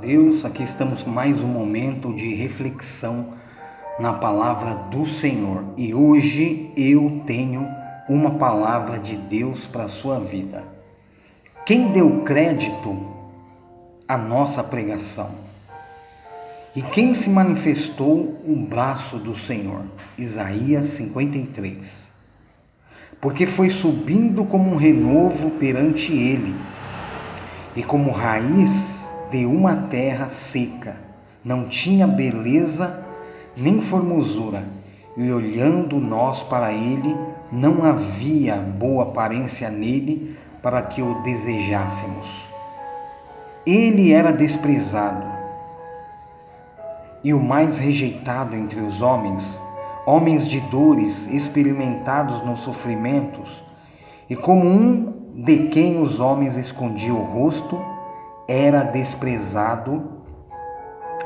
Deus, aqui estamos com mais um momento de reflexão na palavra do Senhor. E hoje eu tenho uma palavra de Deus para a sua vida. Quem deu crédito à nossa pregação? E quem se manifestou o braço do Senhor? Isaías 53. Porque foi subindo como um renovo perante ele, e como raiz de uma terra seca, não tinha beleza nem formosura, e olhando nós para ele, não havia boa aparência nele para que o desejássemos. Ele era desprezado e o mais rejeitado entre os homens, homens de dores, experimentados nos sofrimentos, e como um de quem os homens escondiam o rosto, era desprezado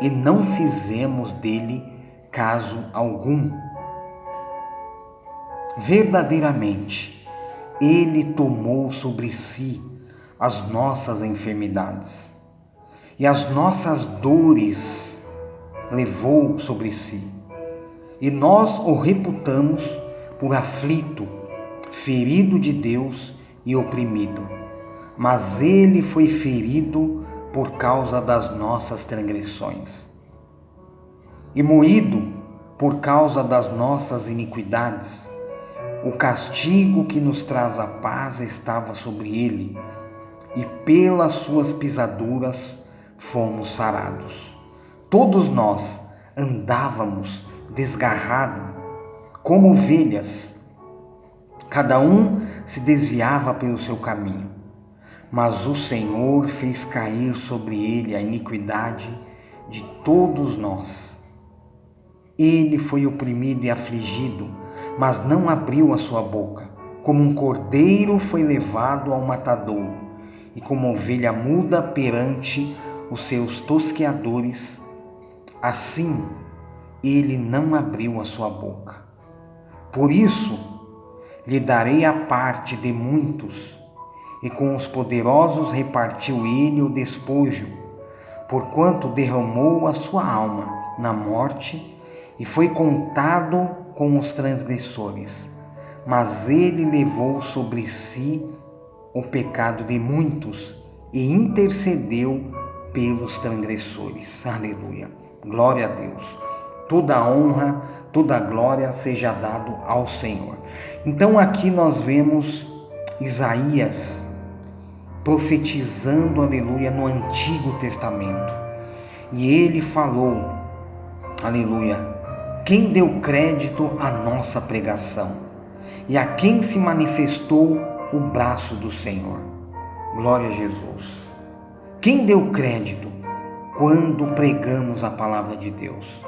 e não fizemos dele caso algum. Verdadeiramente, ele tomou sobre si as nossas enfermidades e as nossas dores levou sobre si. E nós o reputamos por aflito, ferido de Deus e oprimido. Mas ele foi ferido por causa das nossas transgressões e moído por causa das nossas iniquidades. O castigo que nos traz a paz estava sobre ele, e pelas suas pisaduras fomos sarados. Todos nós andávamos desgarrados como ovelhas, cada um se desviava pelo seu caminho, mas o Senhor fez cair sobre ele a iniquidade de todos nós. Ele foi oprimido e afligido, mas não abriu a sua boca. Como um cordeiro foi levado ao matadouro, e como ovelha muda perante os seus tosqueadores, assim ele não abriu a sua boca. Por isso lhe darei a parte de muitos, e com os poderosos repartiu ele o despojo, porquanto derramou a sua alma na morte, e foi contado com os transgressores. Mas ele levou sobre si o pecado de muitos, e intercedeu pelos transgressores. Aleluia. Glória a Deus. Toda a honra, toda a glória seja dado ao Senhor. Então aqui nós vemos Isaías profetizando, aleluia, no Antigo Testamento. E ele falou, aleluia, quem deu crédito à nossa pregação e a quem se manifestou o braço do Senhor. Glória a Jesus. Quem deu crédito quando pregamos a palavra de Deus?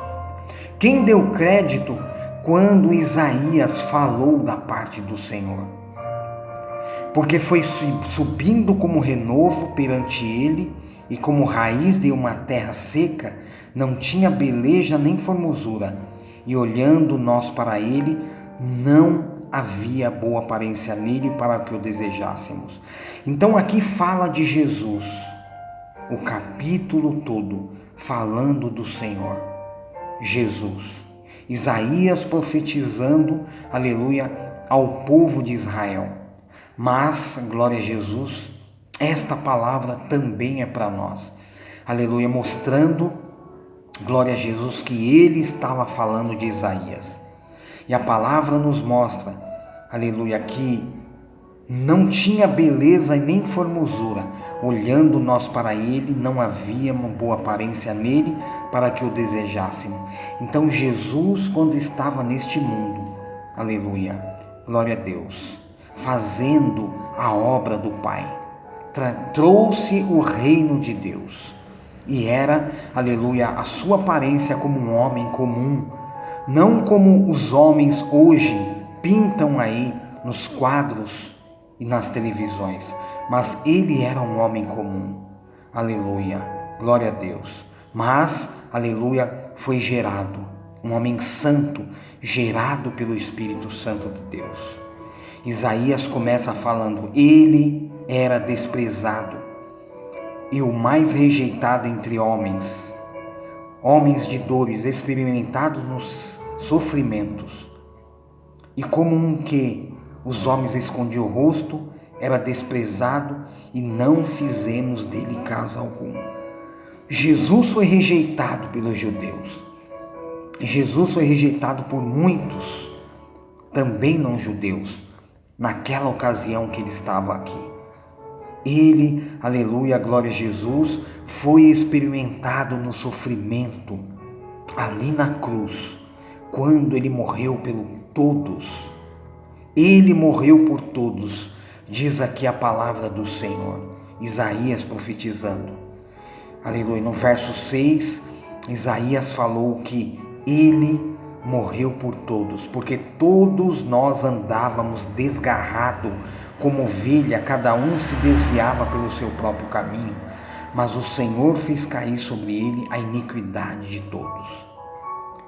Quem deu crédito quando Isaías falou da parte do Senhor? Porque foi subindo como renovo perante ele, e como raiz de uma terra seca, não tinha beleza nem formosura, e olhando nós para ele, não havia boa aparência nele para que o desejássemos. Então aqui fala de Jesus, o capítulo todo falando do Senhor, Jesus. Isaías profetizando, aleluia, ao povo de Israel. Mas, glória a Jesus, esta palavra também é para nós, aleluia, mostrando, glória a Jesus, que ele estava falando de Isaías. E a palavra nos mostra, aleluia, que não tinha beleza e nem formosura. Olhando nós para ele, não havia uma boa aparência nele para que o desejássemos. Então Jesus, quando estava neste mundo, aleluia, glória a Deus, fazendo a obra do Pai, trouxe o reino de Deus. E era, aleluia, a sua aparência como um homem comum, não como os homens hoje pintam aí nos quadros e nas televisões, mas ele era um homem comum, aleluia, glória a Deus. Mas, aleluia, foi gerado, um homem santo, gerado pelo Espírito Santo de Deus. Isaías começa falando, ele era desprezado e o mais rejeitado entre homens, homens de dores, experimentados nos sofrimentos. E como um que os homens escondiam o rosto, era desprezado e não fizemos dele caso algum. Jesus foi rejeitado pelos judeus. Jesus foi rejeitado por muitos, também não judeus, naquela ocasião que ele estava aqui. Ele, aleluia, glória a Jesus, foi experimentado no sofrimento, ali na cruz, quando ele morreu por todos. Ele morreu por todos, diz aqui a palavra do Senhor, Isaías profetizando. Aleluia, no verso 6, Isaías falou que ele morreu por todos, porque todos nós andávamos desgarrado como ovelha, cada um se desviava pelo seu próprio caminho, mas o Senhor fez cair sobre ele a iniquidade de todos.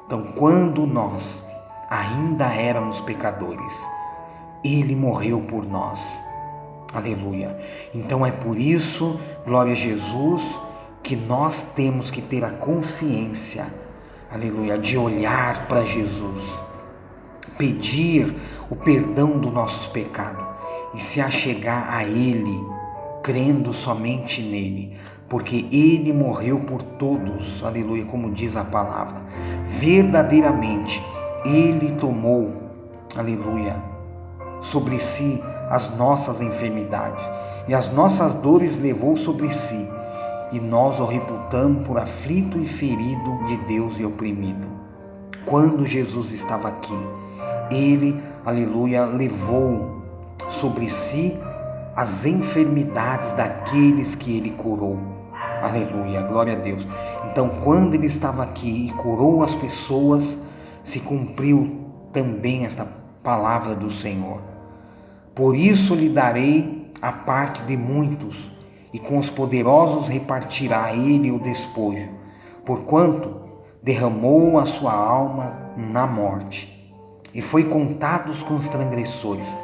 Então, quando nós ainda éramos pecadores, ele morreu por nós. Aleluia. Então é por isso, glória a Jesus, que nós temos que ter a consciência, aleluia, de olhar para Jesus, pedir o perdão dos nossos pecados e se achegar a Ele, crendo somente nele, porque Ele morreu por todos, aleluia, como diz a palavra. Verdadeiramente, Ele tomou, aleluia, sobre si as nossas enfermidades e as nossas dores levou sobre si, e nós o reputamos por aflito e ferido de Deus e oprimido. Quando Jesus estava aqui, ele, aleluia, levou sobre si as enfermidades daqueles que ele curou. Aleluia, glória a Deus. Então, quando ele estava aqui e curou as pessoas, se cumpriu também esta palavra do Senhor. Por isso lhe darei a parte de muitos, e com os poderosos repartirá ele o despojo, porquanto derramou a sua alma na morte, e foi contado com os transgressores.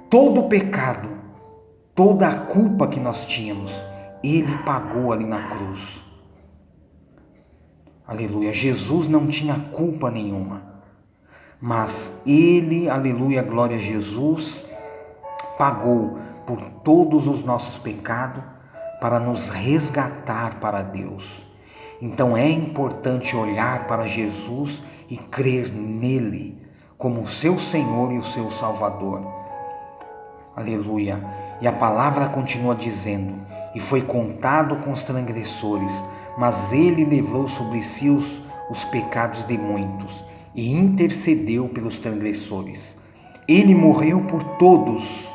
Todo o pecado, toda a culpa que nós tínhamos, ele pagou ali na cruz. Aleluia, Jesus não tinha culpa nenhuma, mas ele, aleluia, glória a Jesus, pagou por todos os nossos pecados para nos resgatar para Deus. Então é importante olhar para Jesus e crer nele como o seu Senhor e o seu Salvador. Aleluia. E a palavra continua dizendo: e foi contado com os transgressores, mas ele levou sobre si os pecados de muitos e intercedeu pelos transgressores. Ele morreu por todos,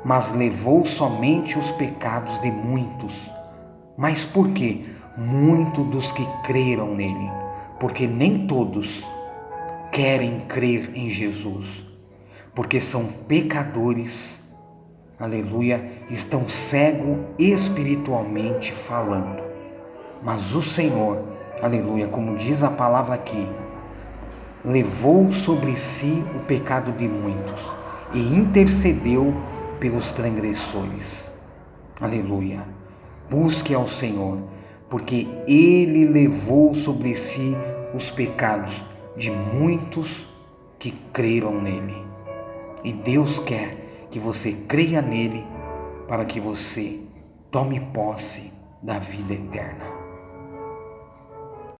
mas levou somente os pecados de muitos. Mas por quê? Muitos dos que creram nele, porque nem todos querem crer em Jesus, porque são pecadores, aleluia, estão cegos espiritualmente falando. Mas o Senhor, aleluia, como diz a palavra aqui, levou sobre si o pecado de muitos e intercedeu pelos transgressores. Aleluia. Busque ao Senhor, porque Ele levou sobre si os pecados de muitos que creram nele. E Deus quer que você creia nele para que você tome posse da vida eterna.